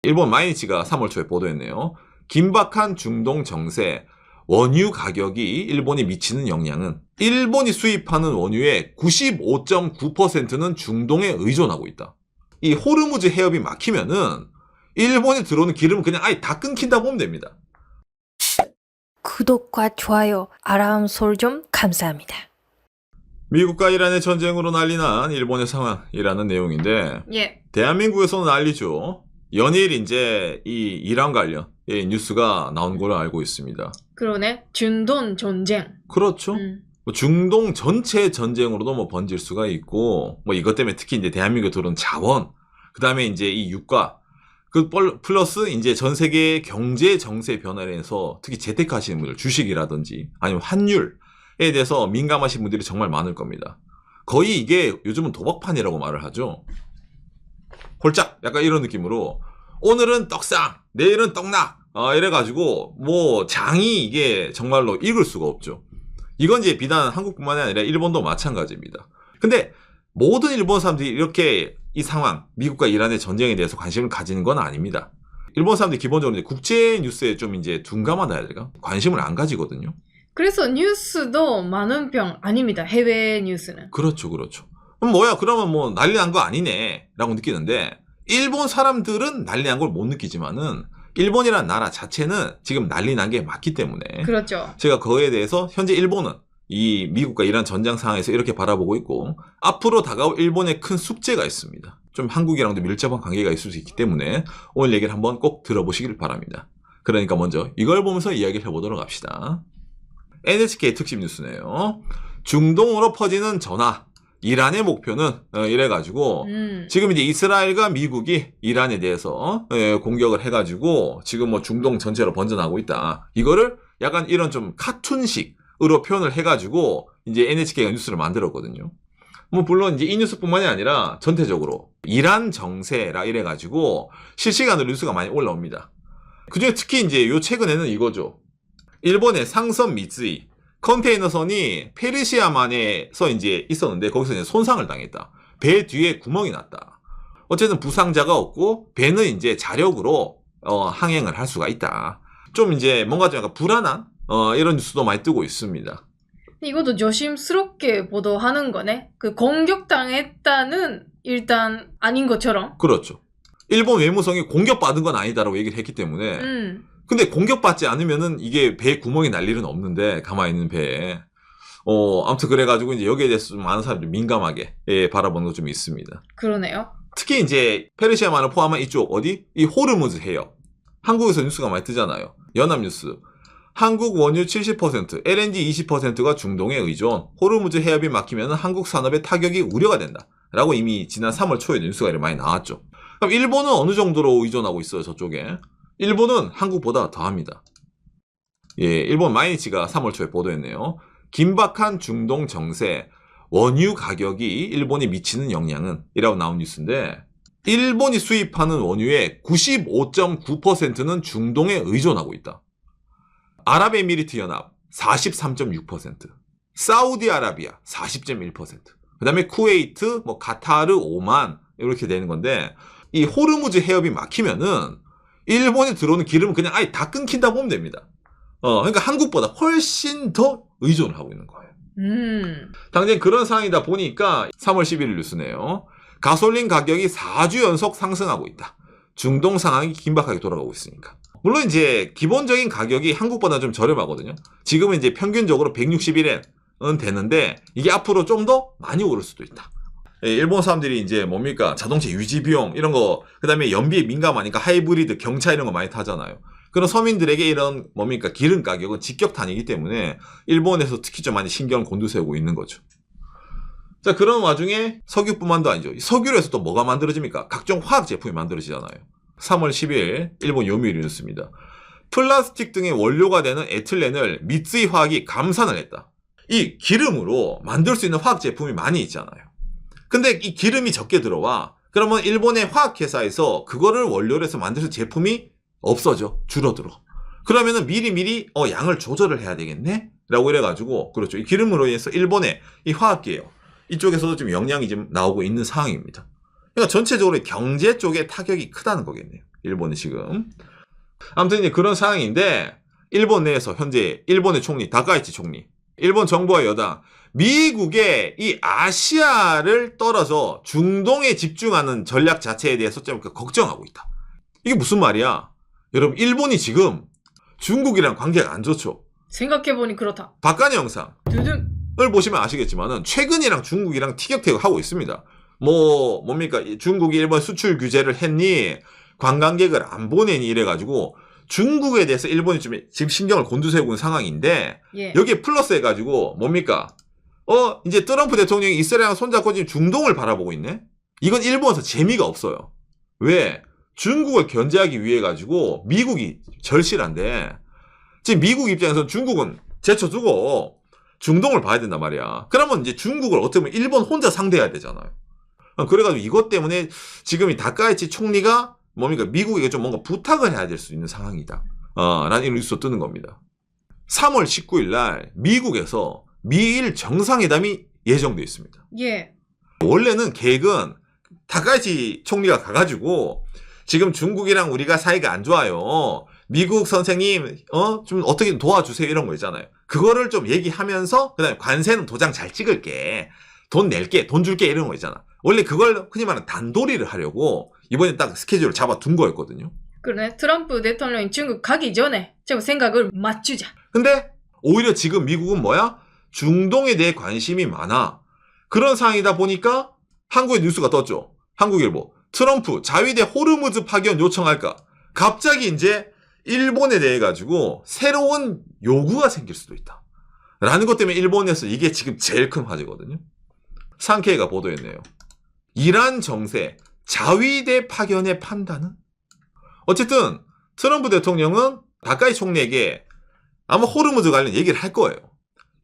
일본 마이니치가 3월 초에 보도했네요. 긴박한 중동 정세, 원유 가격이 일본에 미치는 영향은 일본이 수입하는 원유의 95.9%는 중동에 의존하고 있다. 이 호르무즈 해협이 막히면은 일본에 들어오는 기름은 그냥 아예 다 끊긴다고 보면 됩니다. 구독과 좋아요, 알람 설정 감사합니다. 미국과 이란의 전쟁으로 난리난 일본의 상황이라는 내용인데 예. 대한민국에서는 난리죠. 연일 이제 이 이란 관련의 뉴스가 나온 걸로 알고 있습니다. 그러네. 중동 전쟁. 그렇죠. 뭐 중동 전체 전쟁으로도 뭐 번질 수가 있고, 뭐 이것 때문에 특히 이제 대한민국에 들어온 자원, 그 다음에 이제 이 유가, 그 플러스 이제 전 세계 경제 정세 변화에 대해서 특히 재테크하시는 분들, 주식이라든지 아니면 환율에 대해서 민감하신 분들이 정말 많을 겁니다. 거의 이게 요즘은 도박판이라고 말을 하죠. 홀짝 약간 이런 느낌으로 오늘은 떡상, 내일은 떡락 이래가지고 뭐 장이 이게 정말로 읽을 수가 없죠. 이건 이제 비단 한국뿐만이 아니라 일본도 마찬가지입니다. 근데 모든 일본 사람들이 이렇게 이 상황, 미국과 이란의 전쟁에 대해서 관심을 가지는 건 아닙니다. 일본 사람들이 기본적으로 이제 국제 뉴스에 좀 이제 둔감하다 해야 될까? 관심을 안 가지거든요. 그래서 뉴스도 많은 편 아닙니다. 해외 뉴스는. 그렇죠, 그렇죠. 그럼 뭐야? 그러면 뭐 난리 난 거 아니네 라고 느끼는데 일본 사람들은 난리 난 걸 못 느끼지만은 일본이라는 나라 자체는 지금 난리 난 게 맞기 때문에 그렇죠. 제가 그거에 대해서 현재 일본은 이 미국과 이란 전장 상황에서 이렇게 바라보고 있고 앞으로 다가올 일본의 큰 숙제가 있습니다. 좀 한국이랑도 밀접한 관계가 있을 수 있기 때문에 오늘 얘기를 한번 꼭 들어보시길 바랍니다. 그러니까 먼저 이걸 보면서 이야기를 해보도록 합시다. NHK 특집 뉴스네요. 중동으로 퍼지는 전화. 이란의 목표는 이래가지고 지금 이제 이스라엘과 미국이 이란에 대해서 공격을 해가지고 지금 뭐 중동 전체로 번져나가고 있다. 이거를 약간 이런 좀 카툰식으로 표현을 해가지고 이제 NHK가 뉴스를 만들었거든요. 뭐 물론 이제 이 뉴스뿐만이 아니라 전체적으로 이란 정세라 이래가지고 실시간으로 뉴스가 많이 올라옵니다. 그중에 특히 이제 요 최근에는 이거죠. 일본의 상선 미쓰이 컨테이너선이 페르시아만에서 이제 있었는데 거기서 이제 손상을 당했다. 배 뒤에 구멍이 났다. 어쨌든 부상자가 없고 배는 이제 자력으로 항행을 할 수가 있다. 좀 이제 뭔가 좀 약간 불안한 이런 뉴스도 많이 뜨고 있습니다. 이것도 조심스럽게 보도하는 거네. 그 공격당했다는 일단 아닌 것처럼. 그렇죠. 일본 외무성이 공격받은 건 아니다라고 얘기를 했기 때문에 근데 공격받지 않으면은 이게 배에 구멍이 날 일은 없는데 가만히 있는 배에 아무튼 그래가지고 이제 여기에 대해서 좀 많은 사람들이 민감하게 바라보는 거 좀 있습니다. 그러네요. 특히 이제 페르시아만을 포함한 이쪽 어디? 이 호르무즈 해협. 한국에서 뉴스가 많이 뜨잖아요. 연합뉴스. 한국 원유 70%, LNG 20%가 중동에 의존. 호르무즈 해협이 막히면 한국 산업의 타격이 우려가 된다. 라고 이미 지난 3월 초에 뉴스가 많이 나왔죠. 그럼 일본은 어느 정도로 의존하고 있어요, 저쪽에? 일본은 한국보다 더합니다. 예, 일본 마이니치가 3월 초에 보도했네요. 긴박한 중동 정세, 원유 가격이 일본에 미치는 영향은 이라고 나온 뉴스인데 일본이 수입하는 원유의 95.9%는 중동에 의존하고 있다. 아랍에미리트 연합 43.6%, 사우디아라비아 40.1%, 그 다음에 쿠웨이트, 뭐 카타르, 오만 이렇게 되는 건데 이 호르무즈 해협이 막히면은 일본에 들어오는 기름은 그냥 아예 다 끊긴다고 보면 됩니다. 그러니까 한국보다 훨씬 더 의존을 하고 있는 거예요. 당장 그런 상황이다 보니까 3월 11일 뉴스네요. 가솔린 가격이 4주 연속 상승하고 있다. 중동 상황이 긴박하게 돌아가고 있으니까. 물론 이제 기본적인 가격이 한국보다 좀 저렴하거든요. 지금은 이제 평균적으로 161엔은 되는데 이게 앞으로 좀 더 많이 오를 수도 있다. 일본 사람들이 이제 뭡니까? 자동차 유지 비용 이런 거, 그 다음에 연비에 민감하니까 하이브리드, 경차 이런 거 많이 타잖아요. 그런 서민들에게 이런 뭡니까? 기름 가격은 직격탄이기 때문에 일본에서 특히 좀 많이 신경을 곤두세우고 있는 거죠. 자, 그런 와중에 석유뿐만도 아니죠. 석유로 해서 또 뭐가 만들어집니까? 각종 화학 제품이 만들어지잖아요. 3월 10일 일본 요미우리 뉴스입니다. 플라스틱 등의 원료가 되는 에틸렌을 미쓰이 화학이 감산을 했다. 이 기름으로 만들 수 있는 화학 제품이 많이 있잖아요. 근데 이 기름이 적게 들어와. 그러면 일본의 화학회사에서 그거를 원료로 해서 만드는 제품이 없어져. 줄어들어. 그러면은 미리 양을 조절을 해야 되겠네? 라고 이래가지고, 그렇죠. 이 기름으로 인해서 일본의 이 화학계요. 이쪽에서도 좀 영향이 좀 나오고 있는 상황입니다. 그러니까 전체적으로 경제 쪽에 타격이 크다는 거겠네요. 일본이 지금. 아무튼 이제 그런 상황인데 일본 내에서 현재 일본의 총리 다카이치 총리, 일본 정부와 여당, 미국의 이 아시아를 떨어져 중동에 집중하는 전략 자체에 대해서 좀 걱정하고 있다. 이게 무슨 말이야? 여러분 일본이 지금 중국이랑 관계가 안 좋죠. 생각해보니 그렇다. 박간의 영상을 두둔. 보시면 아시겠지만은 최근이랑 중국이랑 티격태격하고 있습니다. 뭡니까? 중국이 일본 수출 규제를 했니? 관광객을 안 보내니? 이래가지고 중국에 대해서 일본이 좀 지금 신경을 곤두세우고 있는 상황인데 예. 여기에 플러스 해가지고 뭡니까? 이제 트럼프 대통령이 이스라엘이랑 손잡고 지금 중동을 바라보고 있네? 이건 일본에서 재미가 없어요. 왜? 중국을 견제하기 위해 가지고 미국이 절실한데 지금 미국 입장에서는 중국은 제쳐두고 중동을 봐야 된단 말이야. 그러면 이제 중국을 어떻게 보면 일본 혼자 상대해야 되잖아요. 그래가지고 이것 때문에 지금 이 다카이치 총리가 뭡니까? 미국에게 좀 뭔가 부탁을 해야 될 수 있는 상황이다. 라는 이런 뉴스가 뜨는 겁니다. 3월 19일 날 미국에서 미일 정상회담이 예정되어 있습니다. 예. 원래는 계획은 다카이치 총리가 가가지고 지금 중국이랑 우리가 사이가 안 좋아요. 미국 선생님, 좀 어떻게 도와주세요. 이런 거 있잖아요. 그거를 좀 얘기하면서, 그 다음에 관세는 도장 잘 찍을게. 돈 낼게. 돈 줄게. 이런 거 있잖아. 원래 그걸 흔히 말하는 단도리를 하려고 이번에 딱 스케줄을 잡아둔 거였거든요. 그러네. 트럼프 대통령이 중국 가기 전에 좀 생각을 맞추자. 근데 오히려 지금 미국은 뭐야? 중동에 대해 관심이 많아. 그런 상황이다 보니까 한국의 뉴스가 떴죠. 한국일보. 트럼프 자위대 호르무즈 파견 요청할까? 갑자기 이제 일본에 대해 가지고 새로운 요구가 생길 수도 있다. 라는 것 때문에 일본에서 이게 지금 제일 큰 화제거든요. 상케이가 보도했네요. 이란 정세 자위대 파견의 판단은? 어쨌든 트럼프 대통령은 다카이 총리에게 아마 호르무즈 관련 얘기를 할 거예요.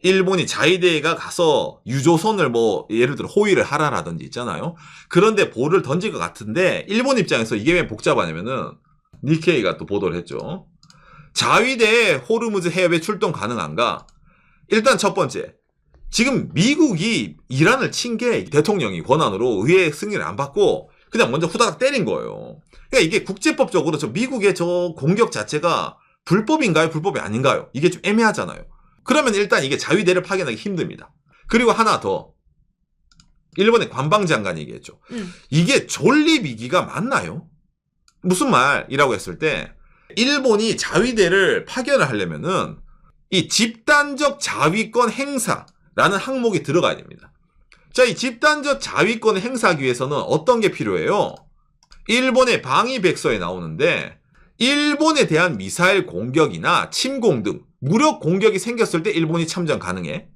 일본이 자위대가 가서 유조선을 예를 들어 호위를 하라라든지 있잖아요. 그런데 볼을 던질 것 같은데 일본 입장에서 이게 왜 복잡하냐면은 니케이가 또 보도를 했죠. 자위대 호르무즈 해협에 출동 가능한가? 일단 첫 번째. 지금 미국이 이란을 친 게 대통령이 권한으로 의회 승인을 안 받고 그냥 먼저 후다닥 때린 거예요. 그러니까 이게 국제법적으로 미국의 저 공격 자체가 불법인가요? 불법이 아닌가요? 이게 좀 애매하잖아요. 그러면 일단 이게 자위대를 파견하기 힘듭니다. 그리고 하나 더. 일본의 관방장관이 얘기했죠. 이게 존립 위기가 맞나요? 무슨 말이라고 했을 때 일본이 자위대를 파견을 하려면은 이 집단적 자위권 행사라는 항목이 들어가야 됩니다. 자, 이 집단적 자위권을 행사하기 위해서는 어떤 게 필요해요? 일본의 방위백서에 나오는데 일본에 대한 미사일 공격이나 침공 등 무력 공격이 생겼을 때 일본이 참전 가능해.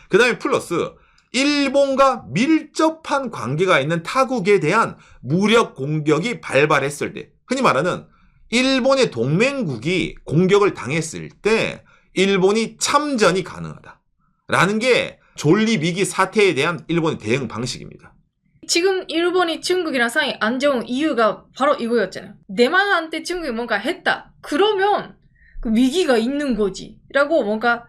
그 다음에 플러스 일본과 밀접한 관계가 있는 타국에 대한 무력 공격이 발발했을 때, 흔히 말하는 일본의 동맹국이 공격을 당했을 때 일본이 참전이 가능하다라는 게 존립위기 사태에 대한 일본의 대응 방식입니다. 지금 일본이 중국이랑 사이 안 좋은 이유가 바로 이거였잖아요. 내만한테 중국이 뭔가 했다. 그러면 그 위기가 있는 거지. 라고 뭔가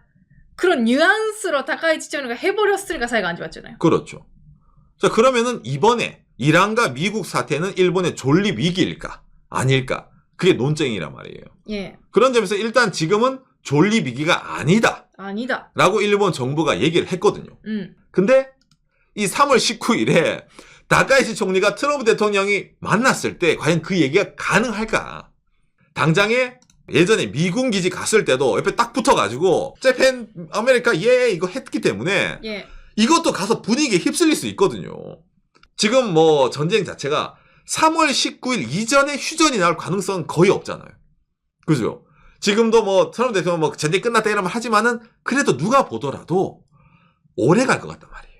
그런 뉘앙스로 다카이치 총리가 해버렸으니까 사이가 안 좋았잖아요. 그렇죠. 자, 그러면은 이번에 이란과 미국 사태는 일본의 존립 위기일까? 아닐까? 그게 논쟁이란 말이에요. 예. 그런 점에서 일단 지금은 존립 위기가 아니다. 아니다. 라고 일본 정부가 얘기를 했거든요. 근데 이 3월 19일에 다카이치 총리가 트럼프 대통령이 만났을 때 과연 그 얘기가 가능할까? 당장에 예전에 미군 기지 갔을 때도 옆에 딱 붙어가지고 재팬 아메리카 예 이거 했기 때문에 예. 이것도 가서 분위기에 휩쓸릴 수 있거든요. 지금 전쟁 자체가 3월 19일 이전에 휴전이 나올 가능성은 거의 없잖아요. 그죠? 지금도 트럼프 대통령 전쟁 끝났다 이러면 하지만은 그래도 누가 보더라도 오래 갈 것 같단 말이에요.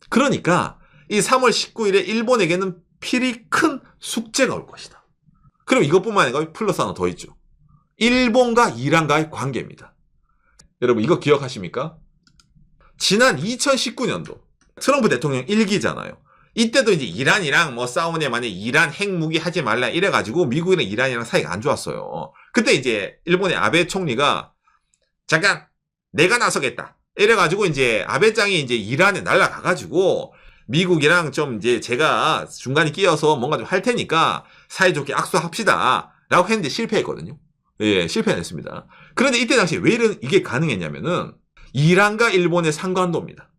그러니까 이 3월 19일에 일본에게는 필히 큰 숙제가 올 것이다. 그럼 이것뿐만 아니라 플러스 하나 더 있죠. 일본과 이란과의 관계입니다. 여러분 이거 기억하십니까? 지난 2019년도 트럼프 대통령 1기잖아요. 이때도 이제 이란이랑 싸우네 만약에 이란 핵무기 하지 말라 이래가지고 미국이랑 이란이랑 사이가 안 좋았어요. 그때 이제 일본의 아베 총리가 잠깐 내가 나서겠다 이래가지고 이제 아베짱이 이제 이란에 날아가가지고 미국이랑 좀 이제 제가 중간에 끼어서 뭔가 좀 할 테니까 사이좋게 악수합시다. 라고 했는데 실패했거든요. 예, 실패했습니다. 그런데 이때 당시에 왜 이게 가능했냐면은 이란과 일본의 상관도입니다.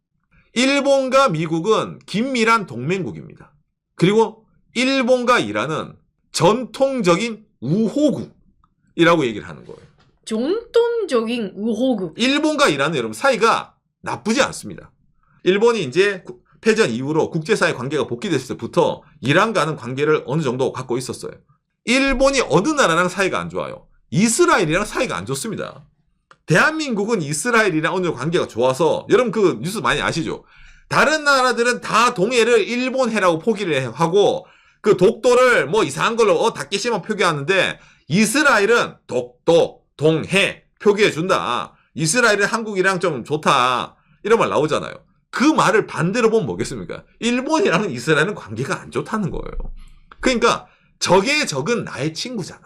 일본과 미국은 긴밀한 동맹국입니다. 그리고 일본과 이란은 전통적인 우호국이라고 얘기를 하는 거예요. 전통적인 우호국. 일본과 이란은 여러분 사이가 나쁘지 않습니다. 일본이 이제 패전 이후로 국제사회 관계가 복귀됐을 때부터 이란과는 관계를 어느 정도 갖고 있었어요. 일본이 어느 나라랑 사이가 안 좋아요? 이스라엘이랑 사이가 안 좋습니다. 대한민국은 이스라엘이랑 어느 정도 관계가 좋아서 여러분 그 뉴스 많이 아시죠? 다른 나라들은 다 동해를 일본해라고 포기를 하고 그 독도를 뭐 이상한 걸로 닫기시만 표기하는데 이스라엘은 독도, 동해 표기해준다. 이스라엘은 한국이랑 좀 좋다. 이런 말 나오잖아요. 그 말을 반대로 보면 뭐겠습니까? 일본이랑 이스라엘은 관계가 안 좋다는 거예요. 그러니까 적의 적은 나의 친구잖아.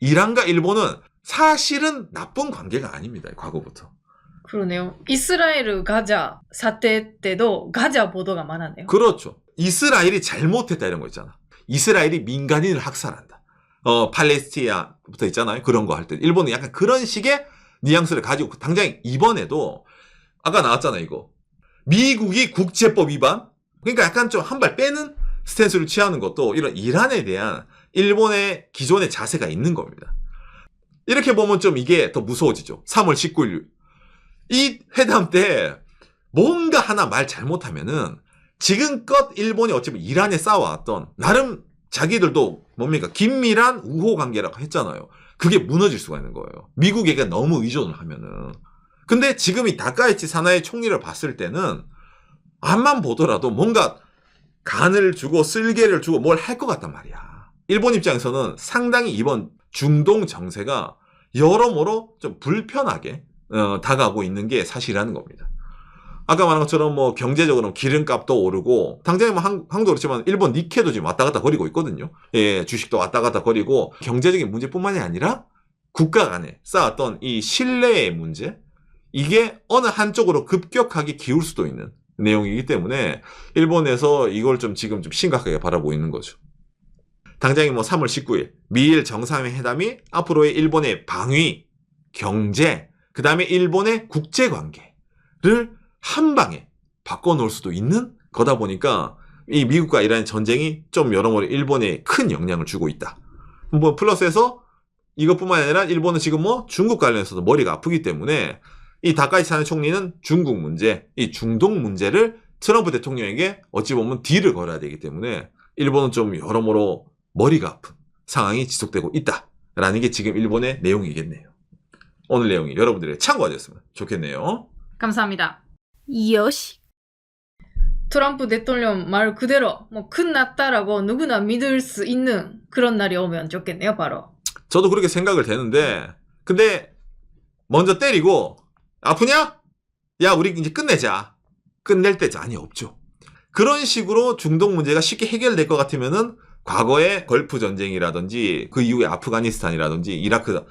이란과 일본은 사실은 나쁜 관계가 아닙니다. 과거부터. 그러네요. 이스라엘 가자 사태 때도 가자 보도가 많았네요. 그렇죠. 이스라엘이 잘못했다 이런 거 있잖아. 이스라엘이 민간인을 학살한다. 팔레스티나부터 있잖아요. 그런 거 할 때. 일본은 약간 그런 식의 뉘앙스를 가지고 당장 이번에도 아까 나왔잖아 이거. 미국이 국제법 위반? 그러니까 약간 좀 한 발 빼는 스탠스를 취하는 것도 이런 이란에 대한 일본의 기존의 자세가 있는 겁니다. 이렇게 보면 좀 이게 더 무서워지죠. 3월 19일. 이 회담 때 뭔가 하나 말 잘못하면은 지금껏 일본이 어차피 이란에 싸워왔던 나름 자기들도 뭡니까? 긴밀한 우호 관계라고 했잖아요. 그게 무너질 수가 있는 거예요. 미국에게 너무 의존을 하면은. 근데 지금 이 다카이치 사나이 총리를 봤을 때는 앞만 보더라도 뭔가 간을 주고 쓸개를 주고 뭘 할 것 같단 말이야. 일본 입장에서는 상당히 이번 중동 정세가 여러모로 좀 불편하게 다가오고 있는 게 사실이라는 겁니다. 아까 말한 것처럼 뭐 경제적으로 기름값도 오르고 당장에 뭐 한국도 그렇지만 일본 니케도 지금 왔다 갔다 거리고 있거든요. 예, 주식도 왔다 갔다 거리고 경제적인 문제뿐만이 아니라 국가 간에 쌓았던 이 신뢰의 문제 이게 어느 한쪽으로 급격하게 기울 수도 있는 내용이기 때문에 일본에서 이걸 좀 지금 좀 심각하게 바라보고 있는 거죠. 당장에 뭐 3월 19일 미일 정상회담이 앞으로의 일본의 방위, 경제, 그 다음에 일본의 국제관계를 한 방에 바꿔놓을 수도 있는 거다 보니까 이 미국과 이란의 전쟁이 좀 여러모로 일본에 큰 영향을 주고 있다. 뭐 플러스해서 이것뿐만 아니라 일본은 지금 뭐 중국 관련해서도 머리가 아프기 때문에 이 다카이치 사나이 총리는 중국 문제, 이 중동 문제를 트럼프 대통령에게 어찌 보면 딜을 걸어야 되기 때문에 일본은 좀 여러모로 머리가 아픈 상황이 지속되고 있다라는 게 지금 일본의 내용이겠네요. 오늘 내용이 여러분들의 참고가 됐으면 좋겠네요. 감사합니다. 요시. 트럼프 대통령 말 그대로 뭐 끝났다라고 누구나 믿을 수 있는 그런 날이 오면 좋겠네요. 바로. 저도 그렇게 생각을 되는데 근데 먼저 때리고 아프냐? 야 우리 이제 끝내자. 끝낼 때 잔이 없죠. 그런 식으로 중동 문제가 쉽게 해결될 것 같으면은 과거의 걸프 전쟁이라든지 그 이후에 아프가니스탄이라든지 이라크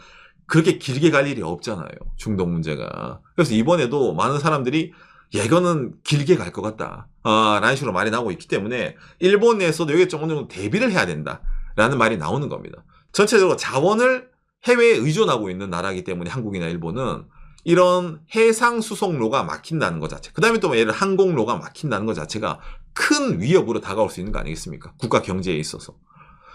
그렇게 길게 갈 일이 없잖아요. 중동 문제가. 그래서 이번에도 많은 사람들이 야, 이거는 길게 갈 것 같다. 라는 식으로 말이 나오고 있기 때문에 일본 내에서도 여기에 좀 어느 정도 대비를 해야 된다라는 말이 나오는 겁니다. 전체적으로 자원을 해외에 의존하고 있는 나라이기 때문에 한국이나 일본은 이런 해상 수송로가 막힌다는 것 자체, 그 다음에 또 예를 항공로가 막힌다는 것 자체가 큰 위협으로 다가올 수 있는 거 아니겠습니까? 국가 경제에 있어서.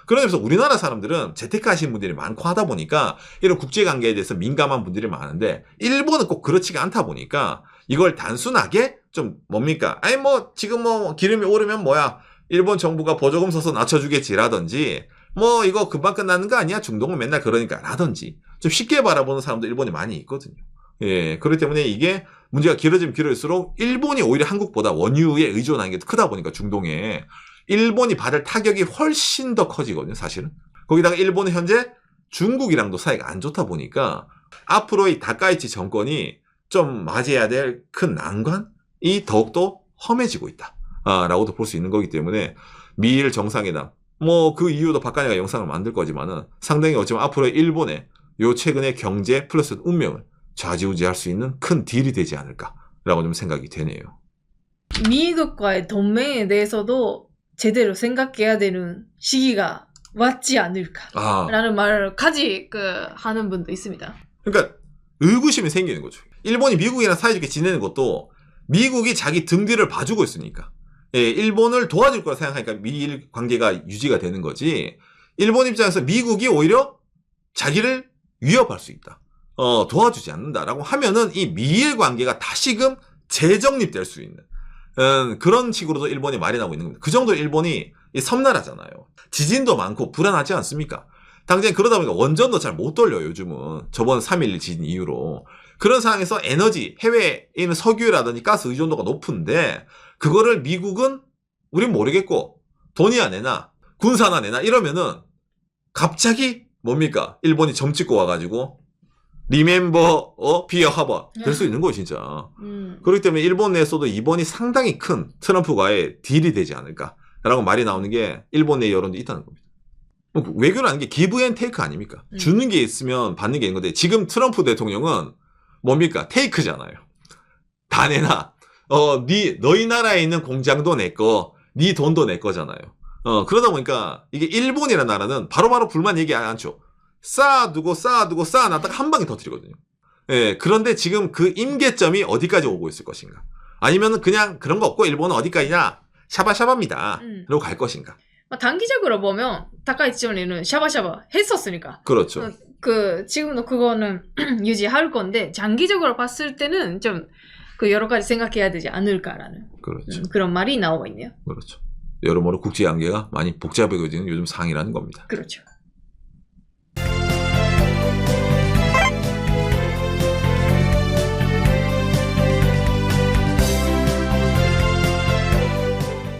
그러면서 우리나라 사람들은 재테크 하시는 분들이 많고 하다 보니까 이런 국제관계에 대해서 민감한 분들이 많은데 일본은 꼭 그렇지가 않다 보니까 이걸 단순하게 좀 뭡니까? 아니 뭐 지금 뭐 기름이 오르면 뭐야? 일본 정부가 보조금 써서 낮춰주겠지라든지 뭐 이거 금방 끝나는 거 아니야? 중동은 맨날 그러니까 라든지 좀 쉽게 바라보는 사람도 일본에 많이 있거든요. 예, 그렇기 때문에 이게 문제가 길어지면 길어질수록 일본이 오히려 한국보다 원유에 의존하는 게 크다 보니까 중동에 일본이 받을 타격이 훨씬 더 커지거든요, 사실은. 거기다가 일본은 현재 중국이랑도 사이가 안 좋다 보니까 앞으로의 다카이치 정권이 좀 맞이해야 될 큰 난관이 더욱더 험해지고 있다. 라고도 볼 수 있는 거기 때문에 미일 정상회담, 뭐 그 이후도 박간이가 영상을 만들 거지만은 상당히 어쩌면 앞으로의 일본의 요 최근의 경제 플러스 운명을 좌지우지할 수 있는 큰 딜이 되지 않을까라고 좀 생각이 되네요. 미국과의 동맹에 대해서도 제대로 생각해야 되는 시기가 왔지 않을까라는 아, 말까지 하는 분도 있습니다. 그러니까 의구심이 생기는 거죠. 일본이 미국이랑 사이좋게 지내는 것도 미국이 자기 등 뒤를 봐주고 있으니까. 예, 일본을 도와줄 거라 생각하니까 미일 관계가 유지가 되는 거지. 일본 입장에서 미국이 오히려 자기를 위협할 수 있다. 도와주지 않는다라고 하면은 이 미일 관계가 다시금 재정립될 수 있는 그런 식으로도 일본이 마련하고 있는 겁니다. 그 정도 일본이 이 섬나라잖아요. 지진도 많고 불안하지 않습니까? 당장 그러다 보니까 원전도 잘 못 돌려요, 요즘은. 저번 3.11 지진 이후로. 그런 상황에서 에너지, 해외에 있는 석유라든지 가스 의존도가 높은데, 그거를 미국은 우린 모르겠고, 돈이야 내나, 군사나 내나 이러면은, 갑자기 뭡니까? 일본이 점 찍고 와가지고, 리멤버, 비어 하버 될 수 있는 거예요, 진짜. 그렇기 때문에 일본 내에서도 이번이 상당히 큰 트럼프와의 딜이 되지 않을까라고 말이 나오는 게 일본 내 여론도 있다는 겁니다. 외교라는 게 기브 앤 테이크 아닙니까? 주는 게 있으면 받는 게 있는 건데 지금 트럼프 대통령은 뭡니까? 테이크잖아요. 다 내놔. 너희 나라에 있는 공장도 내 거, 네 돈도 내 거잖아요. 그러다 보니까 이게 일본이라는 나라는 바로바로 불만 얘기 안 하죠. 쌓아두고 쌓아놨다가 한 방에 터뜨리거든요. 예, 그런데 지금 그 임계점이 어디까지 오고 있을 것인가? 아니면 그냥 그런 거 없고 일본은 어디까지냐? 샤바샤바입니다. 그러고 갈 것인가? 단기적으로 보면 다카이치존리는 샤바샤바 했었으니까. 그렇죠. 지금도 그거는 유지할 건데 장기적으로 봤을 때는 좀 여러 가지 생각해야 되지 않을까라는 그렇죠. 그런 말이 나오고 있네요. 그렇죠. 여러모로 국제 관계가 많이 복잡해지는 요즘 상황이라는 겁니다. 그렇죠.